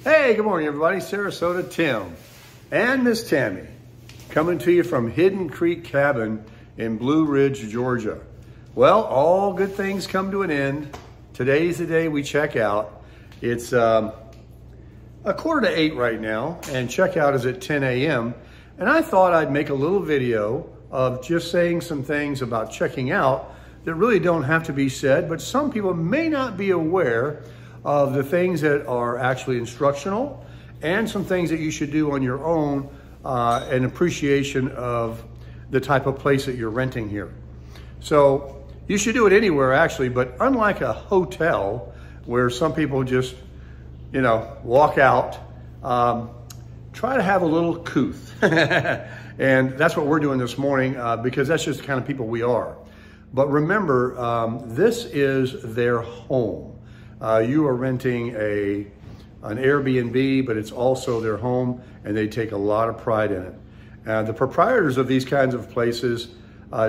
Hey, good morning, everybody. Sarasota Tim and Miss Tammy coming to you from Hidden Creek Cabin in Blue Ridge, Georgia. Well, all good things come to an end. Today's the day we check out. It's a 7:45 right now, and checkout is at 10 a.m. And I thought I'd make a little video of just saying some things about checking out that really don't have to be said, but some people may not be aware of the things that are actually instructional and some things that you should do on your own in appreciation of the type of place that you're renting here. So you should do it anywhere actually, but unlike a hotel where some people just, walk out, try to have a little couth. And that's what we're doing this morning because that's just the kind of people we are. But remember, this is their home. You are renting an Airbnb, but it's also their home, and they take a lot of pride in it. The proprietors of these kinds of places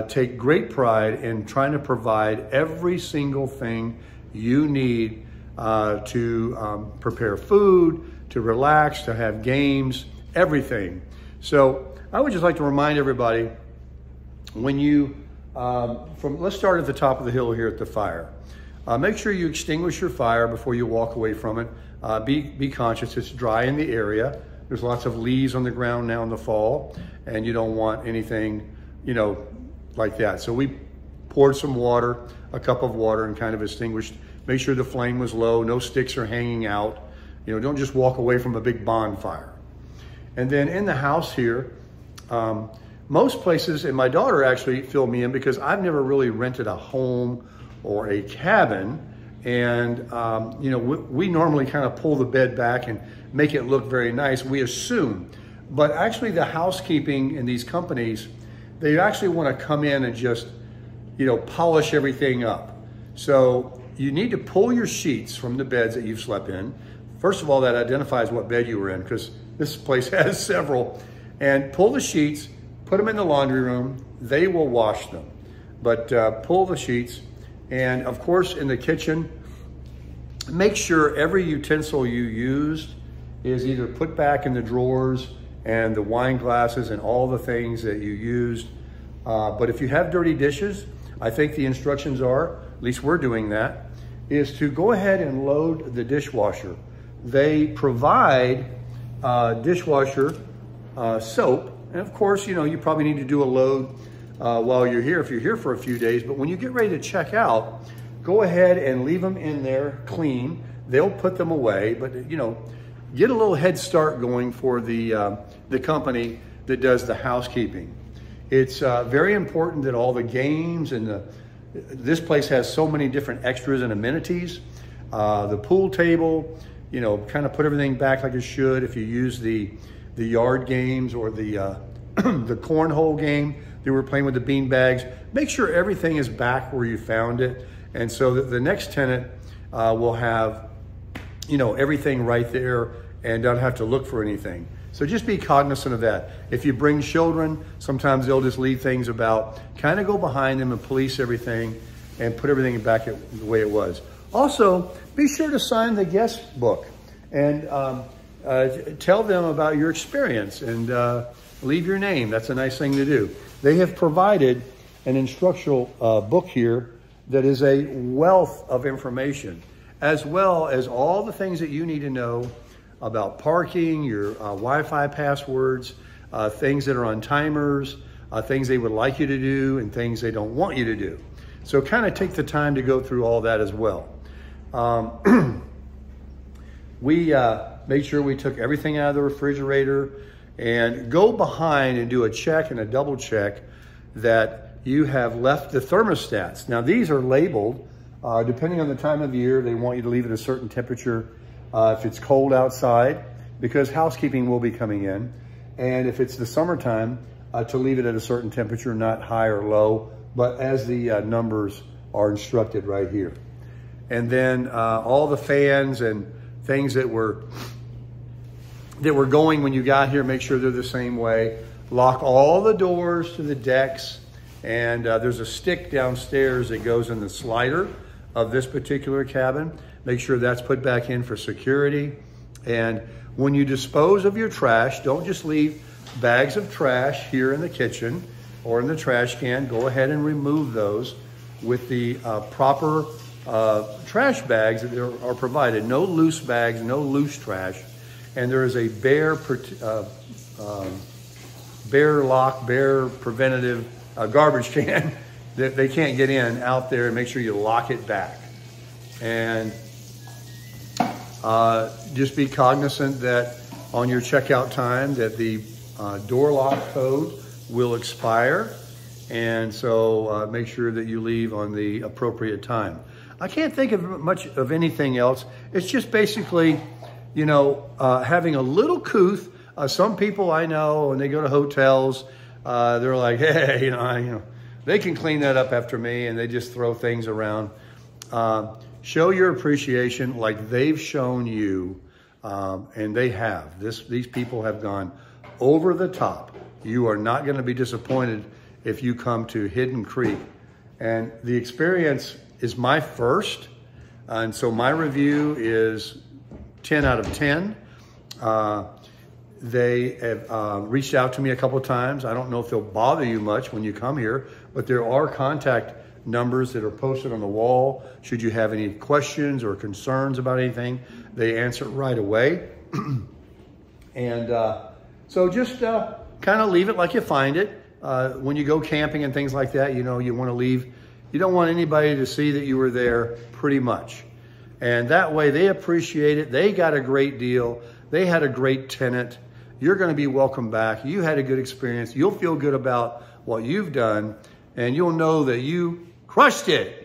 take great pride in trying to provide every single thing you need to prepare food, to relax, to have games, everything. So I would just like to remind everybody, when you, let's start at the top of the hill here at the fire. Make sure you extinguish your fire before you walk away from it. Be conscious, it's dry in the area. There's lots of leaves on the ground now in the fall, and you don't want anything, like that. So we poured some water, a cup of water, and kind of extinguished. Make sure the flame was low, no sticks are hanging out. Don't just walk away from a big bonfire. And then in the house here, most places, and my daughter actually filled me in because I've never really rented a home or a cabin, and we normally kind of pull the bed back and make it look very nice, we assume. But actually the housekeeping in these companies, they actually want to come in and just, polish everything up. So you need to pull your sheets from the beds that you've slept in. First of all, that identifies what bed you were in, because this place has several. And pull the sheets, put them in the laundry room, they will wash them. But pull the sheets. And of course, in the kitchen, make sure every utensil you used is either put back in the drawers, and the wine glasses and all the things that you used. But if you have dirty dishes, I think the instructions are, at least we're doing that, is to go ahead and load the dishwasher. They provide dishwasher soap. And of course, you probably need to do a load while you're here, if you're here for a few days. But when you get ready to check out, go ahead and leave them in there clean. They'll put them away, but get a little head start going for the company that does the housekeeping. It's very important that all the games and this place has so many different extras and amenities. The pool table, kind of put everything back like it should. If you use the yard games or the the cornhole game, they were playing with the bean bags. Make sure everything is back where you found it. And so that the next tenant will have, everything right there and don't have to look for anything. So just be cognizant of that. If you bring children, sometimes they'll just leave things about. Kind of go behind them and police everything and put everything back the way it was. Also, be sure to sign the guest book and tell them about your experience and leave your name. That's a nice thing to do. They have provided an instructional book here that is a wealth of information, as well as all the things that you need to know about parking, your Wi-Fi passwords, things that are on timers, things they would like you to do, and things they don't want you to do. So kind of take the time to go through all that as well. We made sure we took everything out of the refrigerator, and go behind and do a check and a double check that you have left the thermostats. Now these are labeled, depending on the time of year, they want you to leave it a certain temperature if it's cold outside, because housekeeping will be coming in. And if it's the summertime, to leave it at a certain temperature, not high or low, but as the numbers are instructed right here. And then all the fans and things that were going when you got here, make sure they're the same way. Lock all the doors to the decks, and there's a stick downstairs that goes in the slider of this particular cabin. Make sure that's put back in for security. And when you dispose of your trash, don't just leave bags of trash here in the kitchen or in the trash can. Go ahead and remove those with the proper trash bags that are provided. No loose bags, no loose trash. And there is a bear lock, bear preventative garbage can that they can't get in out there, and make sure you lock it back. And just be cognizant that on your checkout time that the door lock code will expire. And so make sure that you leave on the appropriate time. I can't think of much of anything else. It's just basically, you know, having a little couth. Some people I know, when they go to hotels, they're like, hey, you know, they can clean that up after me, and they just throw things around. Show your appreciation like they've shown you, and they have. These people have gone over the top. You are not going to be disappointed if you come to Hidden Creek. And the experience is my first, and so my review is 10 out of 10. They have reached out to me a couple of times. I don't know if they'll bother you much when you come here, but there are contact numbers that are posted on the wall. Should you have any questions or concerns about anything, they answer right away. And so just kind of leave it like you find it. When you go camping and things like that, you know, you want to leave. You don't want anybody to see that you were there, pretty much. And that way they appreciate it. They got a great deal. They had a great tenant. You're going to be welcome back. You had a good experience. You'll feel good about what you've done, and you'll know that you crushed it.